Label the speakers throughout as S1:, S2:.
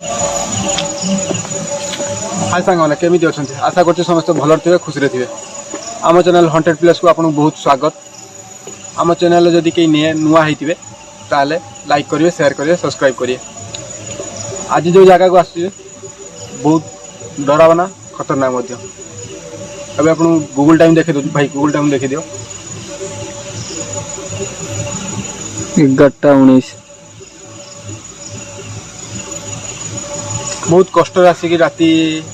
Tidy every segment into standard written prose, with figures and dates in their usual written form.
S1: हाय सांग केमी अच्छा आशा कर समस्त भल थे खुशी थे। आम चैनल 100+ को आपको बहुत स्वागत। आम चैनल जदि कहीं नुआ होते ताले लाइक करेंगे, शेयर करेंगे, सब्सक्राइब करेंगे। आज जो जगह को आसुचे बहुत डरावना खतरनाक अभी आप गूगल टाइम देखे दो भाई, गूगल टाइम देखे दियो
S2: 11:19।
S1: बहुत कष्ट आसिक राति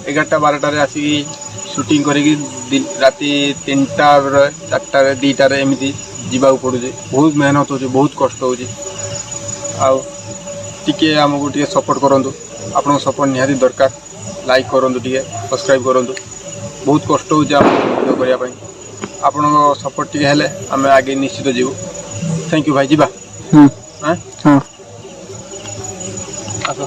S1: 11-12 आसिक शूटिंग करी राति 3टा 4टा 2टार एमती जावाक पड़े। बहुत मेहनत हो, बहुत कष्ट हो। टे आमको टे सपोर्ट करूँ, आपन सपोर्ट निहाती दरकार। लाइक करूँ, टे सब्सक्राइब करूँ। बहुत कष्ट हो वीडियो करने। आपण सपोर्ट टे हेले आम आगे निश्चित जीवु। थैंक यू भाई। जीवा
S2: हाँ
S1: आस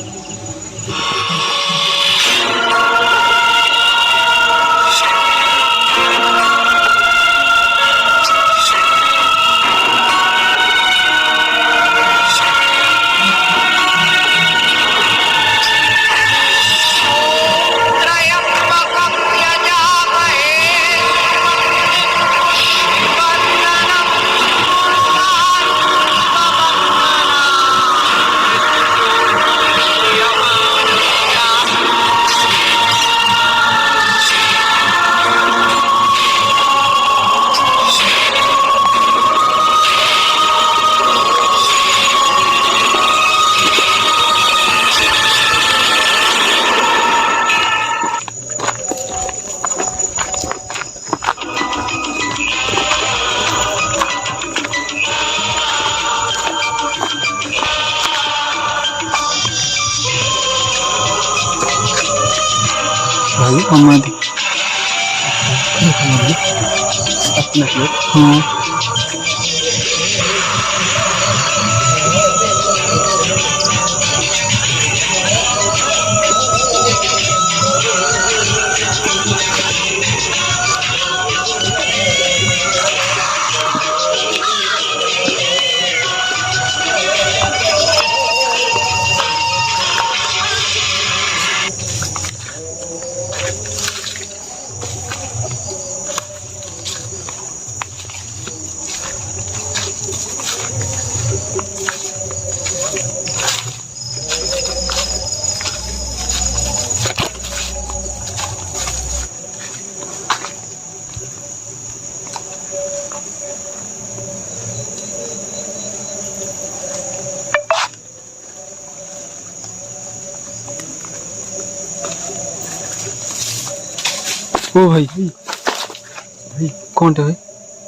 S2: भाई हमारी हाँ ओ भाई
S1: भाई
S2: कौन थे भाई?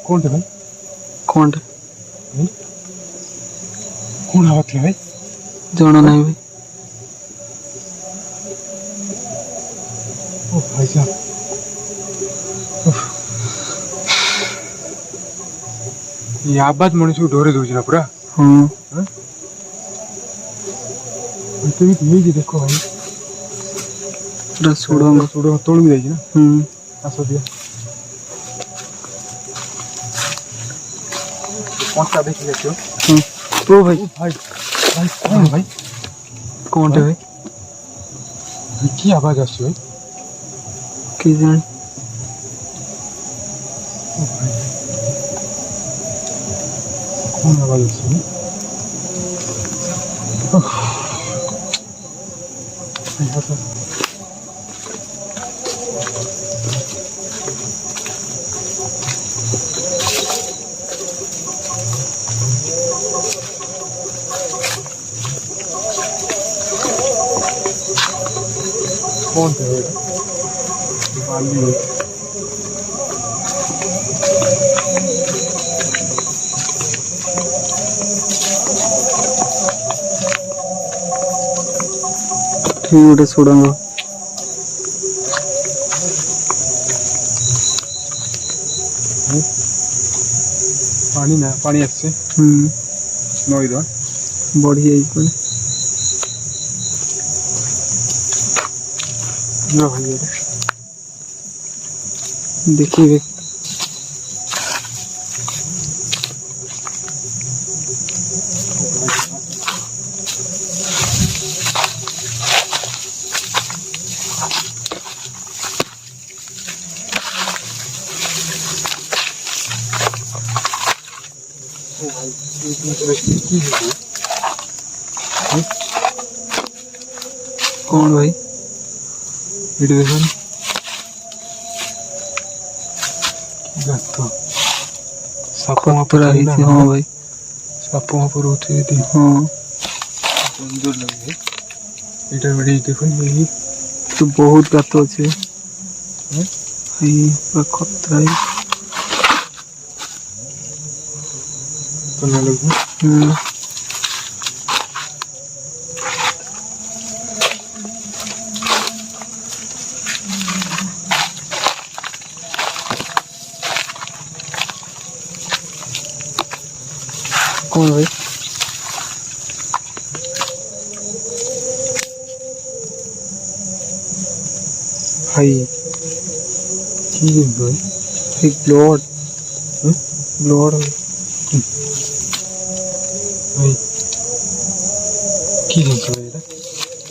S1: कौन थे भाई?
S2: कौन थे
S1: भाई कौन आवाज थे भाई?
S2: जाना नहीं भाई।
S1: ओ भाई साहब ये आवाज मनुष्य को डरे दूसरी ना पूरा।
S2: हाँ
S1: तो ये देखो भाई
S2: पूरा सुड़ंग
S1: सुड़ो तोड़ भी जाइए ना। आसो दिया कौन सा देख लेते हो?
S2: ओ भाई
S1: भाई भाई कौन है भाई?
S2: कौन थे भाई?
S1: की आवाज आसुची भाई?
S2: कि जान
S1: कौन आवाज आसुची? कौन थे
S2: ठीक गोटे सुड़ंग
S1: पानी ना पानी आसे नई द
S2: बढ़ी जाइए
S1: भाई
S2: देखिए कौन भाई
S1: ଏଠି ଦେଖନି ସାପ
S2: खतरा ही थी हाँ भाई
S1: ସାପ ମାପ ରହୁଛି ଏଠି
S2: हाँ
S1: ସୁନ୍ଦର ଲାଗୁଛି ଏଇଟା ଗୋଟେ ଦେଖନି ଏଇ
S2: तो बहुत गात अच्छे खतरा ही
S1: କନା ଲାଗୁଛି
S2: कौन भाई
S1: ଭାଇ କି ଜିନିଷ ଭାଇ
S2: एक ब्लड ब्लड
S1: ଭାଇ କି ଜିନିଷ ଭାଇ ଏଇଟା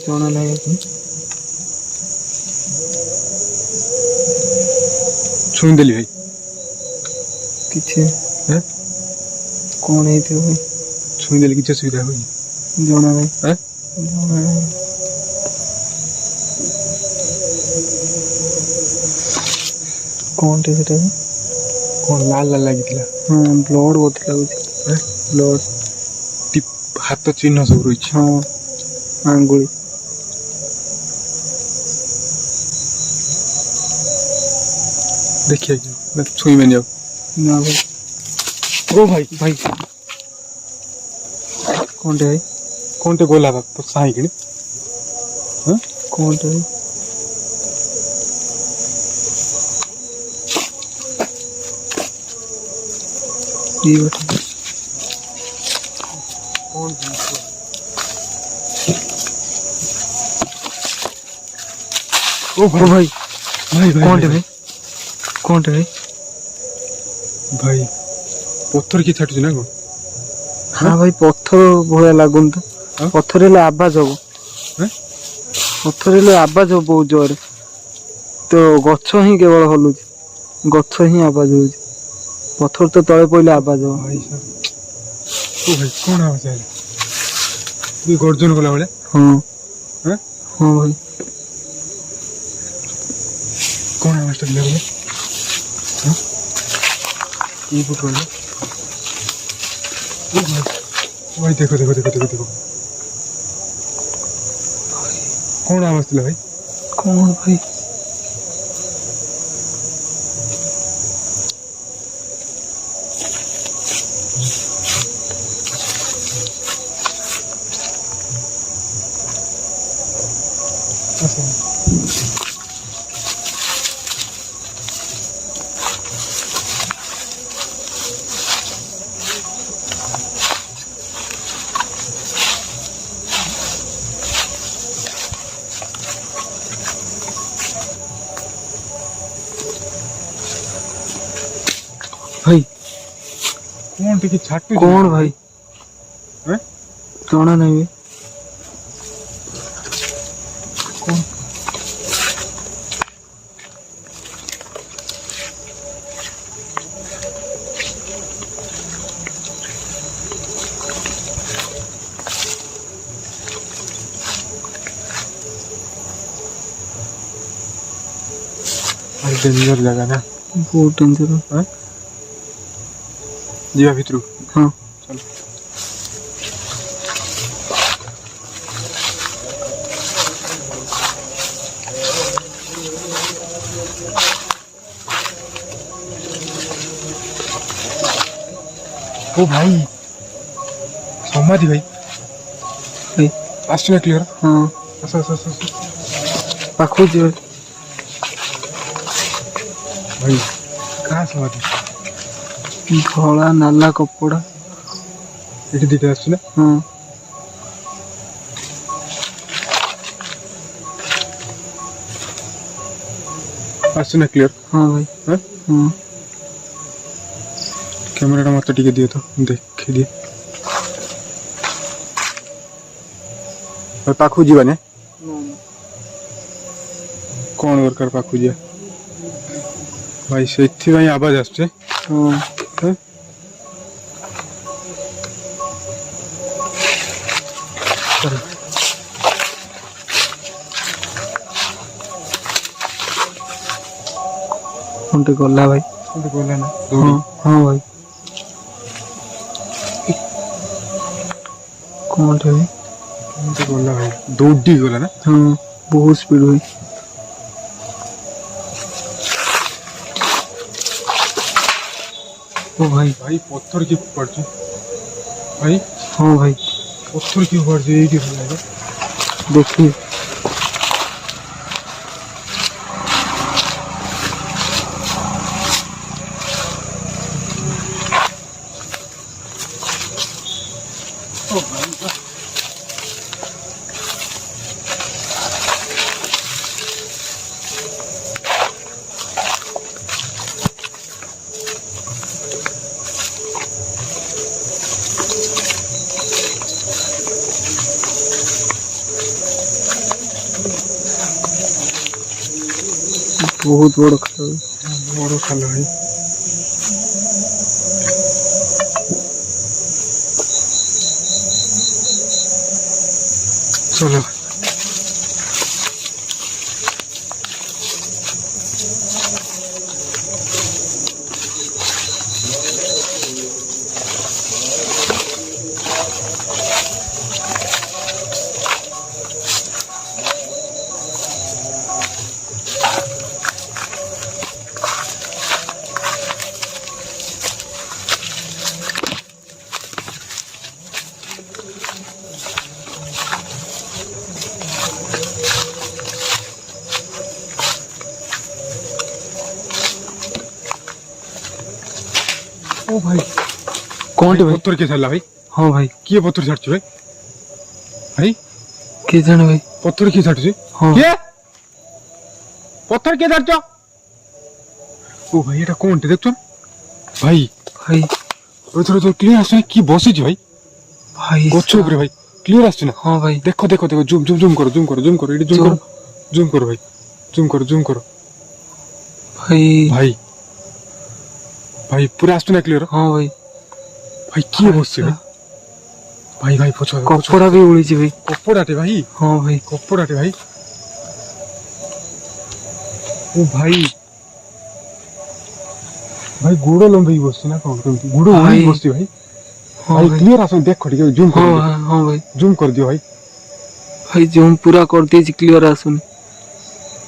S2: जना लगे
S1: ଛୁଇଁଦେଲି ଭାଇ
S2: किसी
S1: ହେଁ
S2: कौन है थे भाई
S1: ଛୁଇଁଦେଲି କିଛି ଅସୁବିଧା ହୁଏନି
S2: जना नहीं
S1: ହେଁ
S2: जना नहीं कौन थे सेटा
S1: କ'ଣ ଲାଲ ଲାଲ ଲାଗିଥିଲା
S2: हाँ ब्लड बहुत लगुच
S1: ହେଁ
S2: ब्लड
S1: ହାତ ଚିହ୍ନ ସବୁ ରହିଛି
S2: हाँ आंगुली
S1: ଦେଖିଆ କି ଛୁଇଁବେନି ଆଉ
S2: ना भाई
S1: ଓ ଭାଇ ଭାଇ
S2: कौन थे भाई
S1: କ'ଣଟେ ଗଲା ବାପ ସାଇକିଣି
S2: कौन थे भाई ये बैठा
S1: ଓ
S2: ओ भाई
S1: ଭାଇ ଭାଇ
S2: कौन थे भाई कौन थे भाई
S1: ଭାଇ ପଥର କିଏ ଛାଟୁଛି ନା କ'ଣ
S2: हाँ भाई पत्थर भया लगुन तो
S1: हाँ?
S2: पत्थर हेले आवाज हम
S1: हैं?
S2: पत्थर हेले आवाज हम बहुत जोर तो गछ ही केवल हलुच गछ ही आवाज हो पत्थर तो तले पड़े आवाज हम
S1: ଭାଇ ସାର୍ ଓ ଭାଇ କ'ଣ ଆବାଜ ହେଲା ତୁଇ ଗର୍ଜନ କଲା ବେଳେ
S2: हाँ
S1: हैं?
S2: हाँ भाई
S1: କ'ଣ ଆବାଜଟା ଥିଲା ବେଳେ କି ଫୁଟ ରହିଲା ଓ ଭାଇ ଦେଖ ଦେଖ ଦେଖ ଦେଖ ଦେଖ କ'ଣ ଆବାଜ ଥିଲା ଭାଇ
S2: कौन भाई भाई
S1: କ'ଣ ଟିକେ ଛାଟୁଛି
S2: कौन भाई
S1: हैं?
S2: जना नहीं भाई
S1: କ'ଣ ଡେଞ୍ଜର ଜାଗା ନା
S2: बहुत डेंजर
S1: ଯିବା ଭିତରୁ
S2: हाँ
S1: ଚାଲ ओ भाई समाधि भाई
S2: भाई
S1: आसना क्लियर
S2: हाँ
S1: आस आस आस
S2: पाखु जी
S1: भाई कहाँ समाधि
S2: धला नाला कपड़ा
S1: ये दिखा आसना
S2: हाँ
S1: आसना क्लियर
S2: हाँ भाई
S1: हाँ
S2: हाँ
S1: कैमराटा मत टिके दिए तो देखी दिए पाखु जीवा ने कौन दरकार पाखु जिया भाई से आवाज आसছে
S2: हाँ
S1: हैं
S2: खंटे गला भाई।
S1: कोनटे बोला ना
S2: हाँ
S1: दौड़ी
S2: हाँ भाई कौन थे भाई?
S1: कोनटे बोला भाई दौड़ी गला ना
S2: हाँ बहुत स्पीड भाई। ओ भाई
S1: भाई पत्थर की पड़छ भाई
S2: हाँ भाई
S1: पत्थर की पड़छ ये बोला
S2: देखिए बहुत बड़ खाल
S1: बड़ खाल भाई चलो ओ भाई
S2: कौन थे भाई?
S1: पत्थर के छाड़ला भाई
S2: हाँ भाई
S1: किए पत्थर छाड़छ भाई भाई
S2: के जाने भाई?
S1: पत्थर किए छाड़छ
S2: हाँ
S1: किए पत्थर किए छाड़छ ओ भाई এটা কোনটা দেখছো ভাই
S2: भाई
S1: ওই তো ক্লিয়ার আসছে কি বসেছি ভাই
S2: भाई
S1: গচ্ছ উপরে ভাই ক্লিয়ার আসছে না
S2: हाँ भाई
S1: দেখো দেখো দেখো জুম জুম জুম করো জুম করো জুম করো এটা জুম করো ভাই জুম করো
S2: भाई
S1: ভাই ভাই পুরো আসছে না ক্লিয়ার
S2: हाँ भाई
S1: ভাই কি বসছে ভাই ভাই ভাই পছো
S2: कपड़ा भी उड़ी भाई।
S1: কপড়াটে ভাই
S2: हाँ भाई
S1: কপড়াটে ভাই ও ভাই ভাই গুড়ো লম্বি বসছে না কোন কেমতি গুড়ো
S2: ভাই।
S1: উড়ি বসছে ভাই
S2: हाँ
S1: ভাই
S2: भाई
S1: ক্লিয়ার আসছে দেখো ঠিক জুম
S2: हाँ
S1: করো
S2: हाँ हाँ भाई
S1: জুম করে দিও ভাই
S2: भाई जूम पूरा कर दीजिए क्लियर आसुन।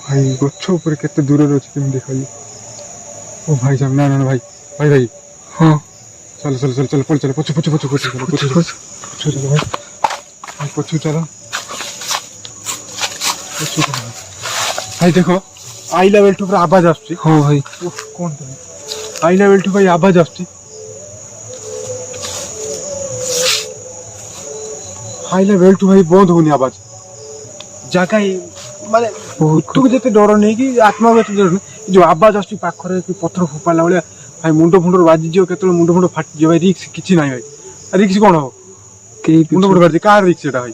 S1: ভাই গচ্ছ উপরে কেতে দূরে রয়েছে তুমি দেখাই ও ভাই সামনে না না ভাই ভাই ভাই
S2: हाँ
S1: चलो चलो चलो चलो चलो पछू पछू पछू पछू चलो पछू
S2: कुछ
S1: पछू चलो भाई भाई पछू चलो पछू चलो भाई देखो आई लेवल टू पर आवाज आछी
S2: हाँ भाई
S1: ओह कोन तो आई लेवल टू भाई आवाज आछी हाई लेवल टू भाई बंद होनी आवाज जगह माने
S2: बहुत
S1: तू जते डर नहीं कि आत्मा को डर नहीं जो आवाज आछी पाखरे कि पत्थर फोपाला वाले भाई मुंड फुंड बाजी जो केतले मुंड फुंड फाटी जो भाई रिक्स किछि नाही भाई रिक्स कोन हो
S2: के
S1: मुंड फुंड बाजी कार रिक्स एटा भाई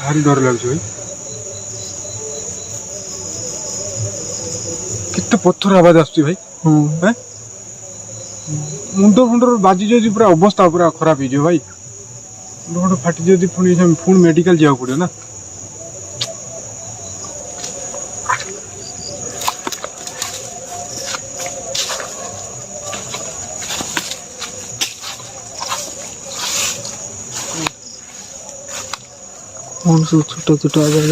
S1: भारी डर लागछ भाई कितने पत्थर आवाज आछी भाई
S2: हाँ
S1: हैं मुंड फुंड बाजी जो पूरा अवस्था पूरा खराब हो भाई मुंड फुंड फाटी जो पुणी मेडिकल जाओ पड़ो ना
S2: कौन सा छोटा छोटा आवाज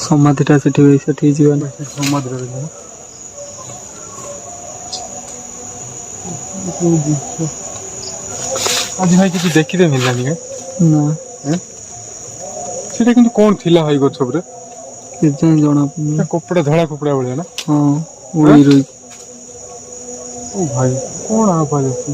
S2: समाधिटा सेठी भाई सेठी जीवन
S1: समाधि रहे आज भाई किसी देखते मिललानी
S2: ना
S1: सेटा किंतु कौन थिला भाई गछ उपरे
S2: केजान जଣା पड़ुनी।
S1: कपड़ा धड़ा कपड़ा भलिया ना
S2: हाँ उड़ी रही
S1: ओ भाई कौन आवाज आसी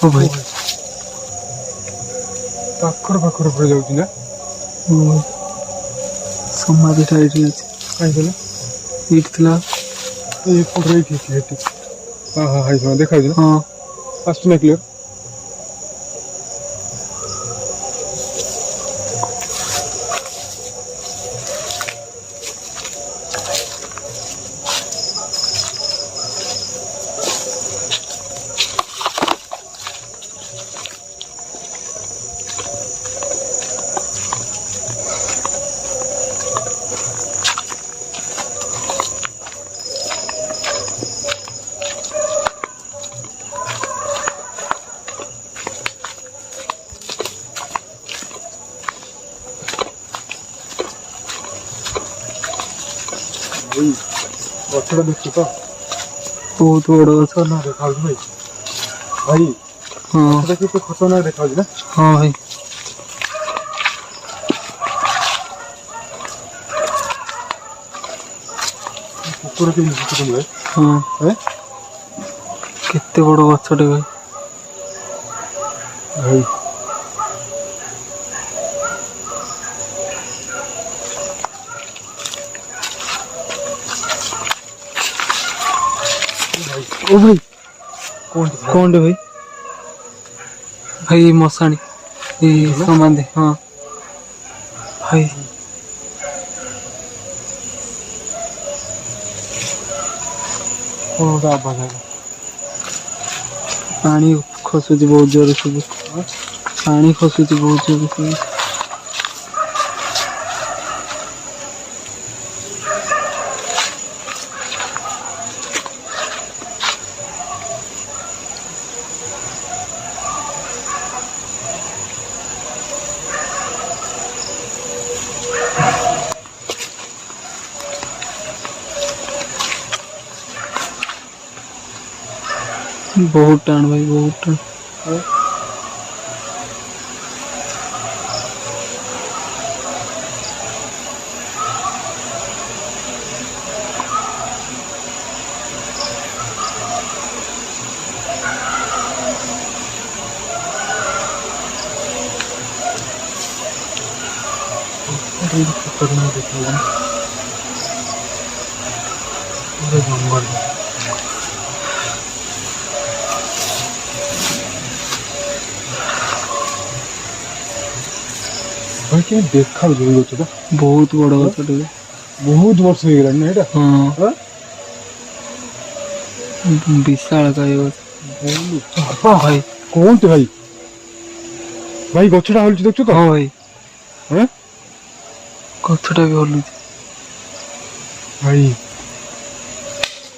S2: ओ भाई
S1: ପାଖରେ ପାଖରେ ପୁରା ଯାଉଛି ନା?
S2: ସମାଧିଟା ଏଇଠି ଅଛି।
S1: କାହିଁ କହିଲ?
S2: ଏଇଠି ଥିଲା।
S1: ଏପଟରେ ଏଇଠି ଅଛି ଏଠି। ହଁ ହଁ ହାଇ ହଁ ଦେଖାଯାଉଛି ନା?
S2: ହଁ
S1: ଆସୁଛି ନା କ୍ଲିୟର? ଭାଇ ଗଛଟା ଦେଖୁଛୁ ତ?
S2: ବହୁତ ବଡ଼ ଗଛ।
S1: ନା ଦେଖାଯାଉଛି ଭାଇ। ଭାଇ
S2: ହଁ
S1: ଗଛଟା କେତେ ଖତରନାକ ଦେଖାଯାଉଛି ନା?
S2: ହଁ ଭାଇ।
S1: କୁକୁର କେମିତି ଭୁକୁଛନ୍ତି ଭାଇ?
S2: ହଁ କେତେ ବଡ଼ ଗଛଟେ ଭାଇ।
S1: ଭାଇ
S2: ଓ ଭାଇ
S1: କଣଟା
S2: କଣଟେ ଭାଇ? ଭାଇ ମଶାଣି ଏଇ ସମାଧି। ହଁ ଭାଇ
S1: କଣ ଗୋଟେ ଆବାଜ ହେଲା?
S2: ପାଣି ଖସୁଛି ବହୁତ ଜୋରରେ ସବୁ। ପାଣି ଖସୁଛି ବହୁତ ଜୋରରେ ସବୁ। बहुत टाण भाई, बहुत टाण।
S1: जंगल भाई क्या देखा गछटा
S2: बहुत बड़ गछटे
S1: बहुत वर्ष हो गलानी ना एटा।
S2: हाँ विशाल काय
S1: भाई कौन थे भाई? भाई गछटा हलुची देखछु तो?
S2: हाँ भाई
S1: हैं
S2: गछटा भी हलुची
S1: भाई।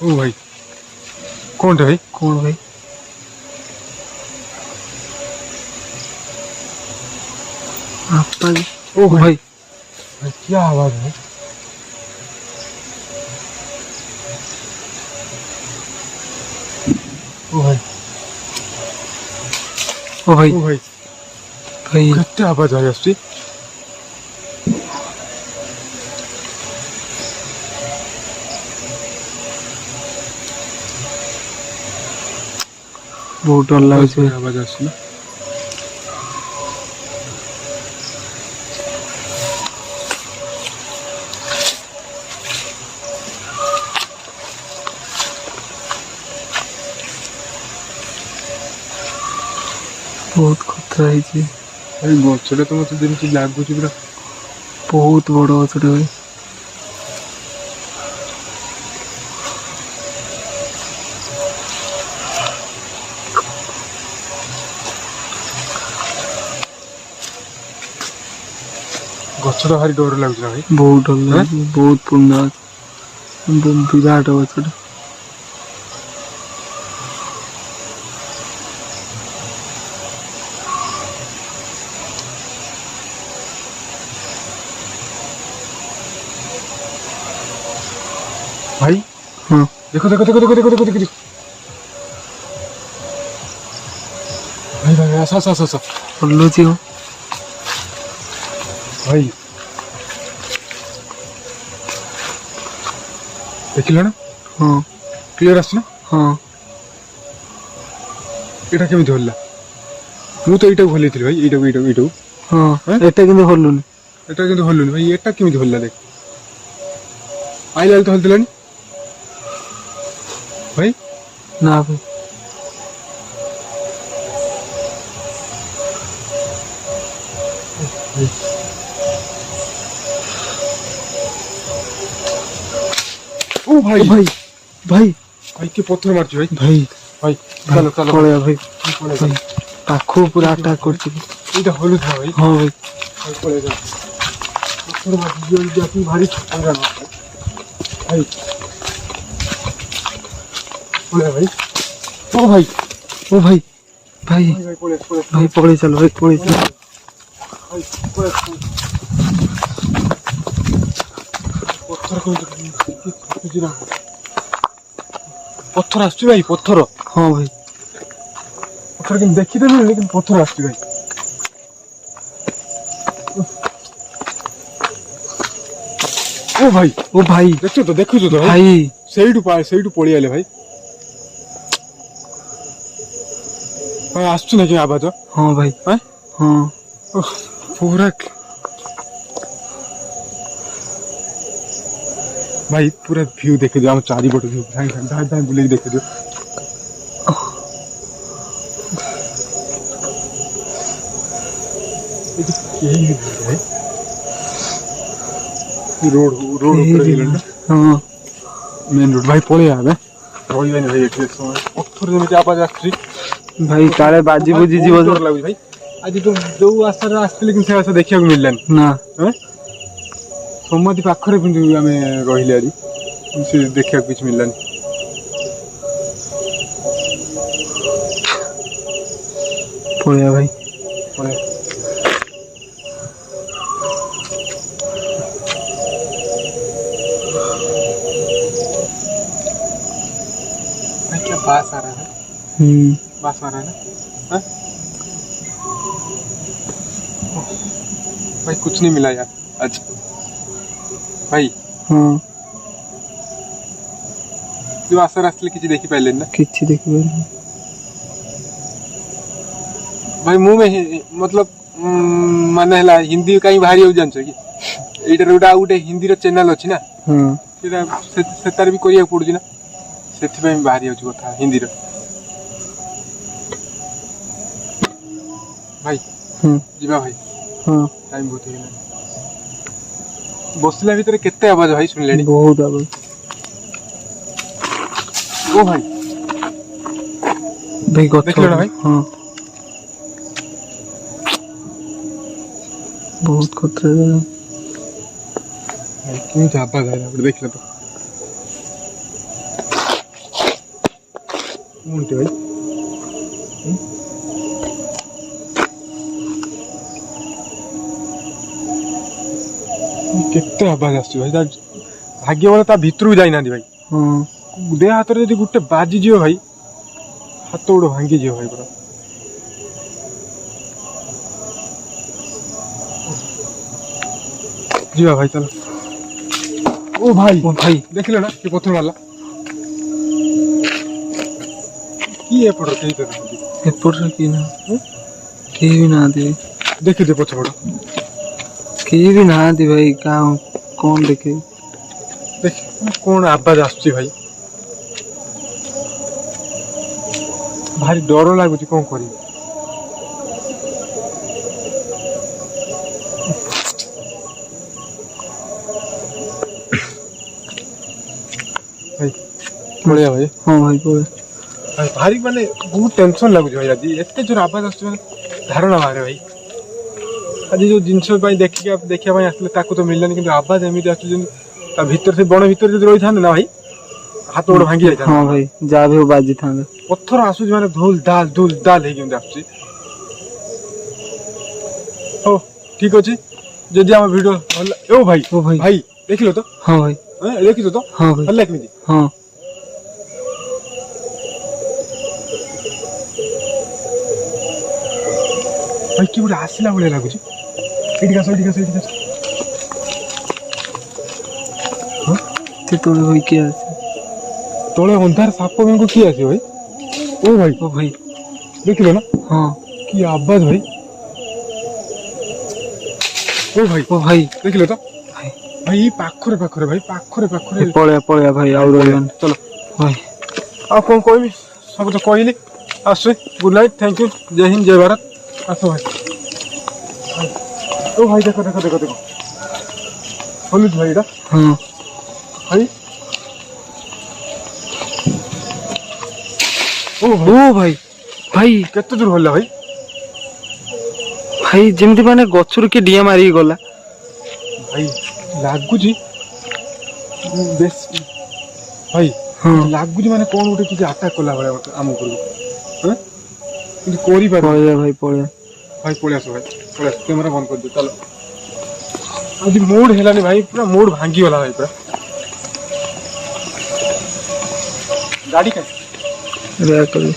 S1: ओ भाई कौन थे भाई?
S2: कौन भाई? आपा जी।
S1: ओ भाई
S2: भाई
S1: भाई क्या आवाज है? ओ भाई
S2: ओ भाई
S1: ओ भाई
S2: भाई
S1: कितने आवाज आई आसुची?
S2: बहुत डर लागे
S1: आवाज आसुची ना।
S2: बहुत खतरा है जी।
S1: भाई गछटा तो मते जेमति लागुची पूरा
S2: बहुत बड़ गछटे भाई।
S1: गछटा भारी डर लागुची ना भाई।
S2: बहुत डर लागे, बहुत पुण्य विराट गछटे।
S1: भाई
S2: हाँ
S1: देखो देखो देखो देखो देखो देखो देखो भाई भाई आसा आसा आसा
S2: हलुची हो
S1: भाई देखिल ना?
S2: हाँ
S1: क्लियर आस ना?
S2: हाँ
S1: एटा केमिति होला? मु तो एटा भले थी भाई एटा
S2: ହଁ ଏଟା କିନ୍ତୁ ହଲୁନି।
S1: এটা কিন্তু হলুনি ভাই, এটা কেমিতি হল্লা দেখ আইলা তো হলতিলানি ভাই।
S2: না ভাই
S1: ও ভাই
S2: ভাই ভাই
S1: ভাই কি পথর মারছি ভাই।
S2: ভাই
S1: ভাই চলো চলো
S2: পড়ে ভাই
S1: পড়ে
S2: ভাই পাখু পুরা আটাক করছে।
S1: এইটা হলুদ ভাই।
S2: হ্যাঁ ভাই
S1: ভাই পড়ে যাও পথর মারছি জলদি আপনি ভারী ঠান্ডা না ভাই পড়ে ভাই। ও ভাই
S2: ও ভাই ভাই
S1: ভাই পড়ে পড়ে
S2: ভাই পড়ে চলো ভাই পড়ে চলো।
S1: ভাই পড়ে পথর কিছু না পথর আসছে ভাই পথর।
S2: হ্যাঁ ভাই
S1: পথর কিন্তু দেখিতে মিলুনি কিন্তু পথর আসছে ভাই। ও ভাই
S2: ও ভাই
S1: দেখছো তো দেখুছো তো
S2: ভাই
S1: ସେଇଠୁ ପଳେଇ ଆଇଲେ ଭାଇ। ଭାଇ ଆସୁଛୁ ନାକି ଆବାଜ?
S2: ହଁ ଭାଇ
S1: ଆଁ?
S2: ହଁ
S1: ପୁରା ଭାଇ ପୁରା ଭିଉ ଦେଖିଦିଅ ଆମ ଚାରିପଟ ଭିଉ ସାଙ୍ଗେ ସାଙ୍ଗେ ଧାଇଁ ଧାଇଁ ବୁଲେଇକି ଦେଖିଦିଅ। ଏଠି କେହି ବି ନାହାନ୍ତି ଭାଇ। ରୋଡ ଉପରେ ହେଇଗଲାଣି ନା
S2: ହଁ
S1: ମେନ୍ ରୋଡ। ଭାଇ ପଳେଇ ଆମେ ରହିବାନି ଭାଇ ଏଠି ସମୟ। ପଥର ଯେମିତି ଆବାଜ ଆସୁଛି
S2: ଭାଇ କାଳେ ବାଜି ବୁଜି ଯିବ
S1: ଡର ଲାଗୁଛି ଭାଇ। ଆଜି ତ ଯୋଉ ଆଶାରେ ଆସିଥିଲେ କିନ୍ତୁ ସେ ଆଶା ଦେଖିବାକୁ ମିଳିଲାନି।
S2: ନା
S1: ସମାଧି ପାଖରେ କିନ୍ତୁ ଆମେ ରହିଲେ ଆଜି ସେ ଦେଖିବାକୁ କିଛି ମିଳିଲାନି।
S2: ପଳେଇବା ଭାଇ
S1: ପଳେଇ भाई क्या बास आ रहा है बास आ रहा है ना हाँ? भाई कुछ नहीं मिला यार आज भाई।
S2: ହଁ
S1: जो आशा आसले किसी देखी पाइले ना
S2: କିଛି ଦେଖିପାରିନି।
S1: भाई मुंह में मतलब माने हला हिंदी कहीं बाहरी हो जानछ कि एइटर गोटे हिंदी रो चैनल अछि ना
S2: ହଁ
S1: सेतार भी करिया पड़ुछि ना ସେଥିପାଇଁ ବାହାରି ଯାଉଛି କଥା ହିନ୍ଦୀର। ଭାଇ ଯିବା ଭାଇ
S2: ହଁ
S1: ଟାଇମ୍ ବହୁତ ହେଇଗଲାଣି। ବସିଲା ଭିତରେ କେତେ ଆବାଜ ଭାଇ ଶୁଣିଲେଣି।
S2: ବହୁତ ଆବାଜ।
S1: ଓ ଭାଇ
S2: ଭାଇ ଗଛ
S1: ଦେଖିଲ ନା ଭାଇ?
S2: ହଁ ବହୁତ କଥା
S1: ଭାଇ କେମିତି ଆବାଜ ହେଲା ଗୋଟେ ଦେଖିଲ ତ କୋଉଠି ଭାଇ। କେତେ ଆବାଜ ଆସୁଛି ଭାଇ। ଭାଗ୍ୟ ଭଲ ତା ଭିତରକୁ ଯାଇନାହାନ୍ତି ଭାଇ।
S2: ହଁ
S1: ଦେହ ହାତରେ ଯଦି ଗୋଟେ ବାଜିଯିବ ଭାଇ ହାତ ଗୋଡ଼ ଭାଙ୍ଗିଯିବ ଭାଇ ପୁରା। ଯିବା ଭାଇ ଚାଲ। ଓ ଭାଇ ଦେଖିଲ ନା କି ପଥର ମାରିଲା। କି ଏପଟର କେହି ତ ନାହାନ୍ତି।
S2: ଏପଟରେ କେହି ନା କେହି ବି ନାହାନ୍ତି ଭାଇ।
S1: ଦେଖିଦିଅ ପଛପଟ
S2: କେହି ବି ନାହାନ୍ତି ଭାଇ। କଣ ଦେଖେ
S1: ଦେଖ କଣ ଆବାଜ ଆସୁଛି ଭାଇ। ଭାରି ଡର ଲାଗୁଛି କଣ କରିବି। ଭାଇ ପଳେଇବା ଭାଇ।
S2: ହଁ ଭାଇ ପଳେଇ
S1: ଭାଇ ଭାରି ମାନେ ବହୁତ ଟେନସନ ଲାଗୁଛି ଭାଇ। ଆଜି ଏତେ ଜୋର ଆବାଜ ଆସୁଛି ମାନେ ଧାରଣା ବାହାରେ ଭାଇ। ଆଜି ଯୋଉ ଜିନିଷ ପାଇଁ ଦେଖିବା ପାଇଁ ଆସିଥିଲେ ତାକୁ ତ ମିଳିଲାନି କିନ୍ତୁ ଆବାଜ ଏମିତି ଆସୁଛି ଯେମିତି ତା ଭିତରେ ସେ ବଣ ଭିତରେ ଯଦି ରହିଥାନ୍ତେ ନା ଭାଇ ହାତ ଗୋଡ଼ ଭାଙ୍ଗି ଯାଇଥାନ୍ତା।
S2: ହଁ ଭାଇ ଯାହା ବି ହଉ ବାଜିଥାନ୍ତା।
S1: ପଥର ଆସୁଛି ମାନେ ଧୁଲ ଦାଲ ହେଇକି ଏମିତି ଆସୁଛି। ହଉ ଠିକ ଅଛି ଯଦି ଆମ ଭିଡିଓ ଭଲ ଓ ଭାଇ ଭାଇ ଦେଖିଲ ତ
S2: ହଁ ଭାଇ
S1: ଦେଖିଛ ତ
S2: ହଁ ଭାଇ
S1: ହେଲା କେମିତି।
S2: ହଁ
S1: ଭାଇ କି ଗୋଟେ ଆସିଲା ଭଳିଆ ଲାଗୁଛି। ଏଇଠିକି ଆସ।
S2: କେତେବେଳେ ଭାଇ କିଏ ଆସେ।
S1: ତଳେ ଅନ୍ଧାର ସାପ ବେଙ୍ଗ କିଏ ଆସିବ ଭାଇ। ଓ ଭାଇ
S2: ଓ ଭାଇ
S1: ଦେଖିଲ ନା
S2: ହଁ
S1: କି ଆବାଜ ଭାଇ। ଓ ଭାଇ
S2: ଭାଇ
S1: ଦେଖିଲେ ତ
S2: ଭାଇ
S1: ଭାଇ ପାଖରେ ପାଖରେ ଭାଇ ପାଖରେ ପାଖରେ
S2: ପଳେଇବା ଭାଇ ଆଉ ରହିବାନି
S1: ଚଲ
S2: ଭାଇ।
S1: ଆଉ କଣ କହିବି ସବୁ ତ କହିଲି ଆସୁଛି ଗୁଡ୍ ନାଇଟ୍ ଥ୍ୟାଙ୍କ ୟୁ ଜୟ ହିନ୍ଦ ଜୟ ଭାରତ ଆସ ଭାଇ ଓ ଭାଇ ଦେଖ ଦେଖ ଦେଖ ଦେଖ ଖୋଲୁଛି ଭାଇ ଏଇଟା
S2: ହଁ
S1: ଭାଇ ଓ
S2: ଭାଇ ଭାଇ
S1: କେତେ ଦୂର ଖୋଲିଲା ଭାଇ
S2: ଭାଇ ଯେମିତି ମାନେ ଗଛରୁ କିଏ ଡିଆଁ ମାରିକି ଗଲା।
S1: ଭାଇ ଲାଗୁଛି ବେଶ ଭାଇ
S2: ହଁ
S1: ଲାଗୁଛି ମାନେ କଣ ଗୋଟେ କିଛି ଆଟାକ୍ କଲା ଭଳିଆ ମତେ ଆମ ଉପରକୁ କିନ୍ତୁ କରିପାରୁନି
S2: ପଳେଇବା ଭାଇ ପଳେଇବା।
S1: ଭାଇ ପଳେଇ ଆସ ଭାଇ ପଳେଇ ଆସ କ୍ୟାମେରା ବନ୍ଦ କରିଦିଅ ଚାଲ ଆଜି ମୁଡ୍ ହେଲାନି ଭାଇ ପୁରା ମୁଡ୍ ଭାଙ୍ଗିଗଲା ଭାଇ ପୁରା ଗାଡ଼ି କାଇଁ
S2: ଦୟାକରି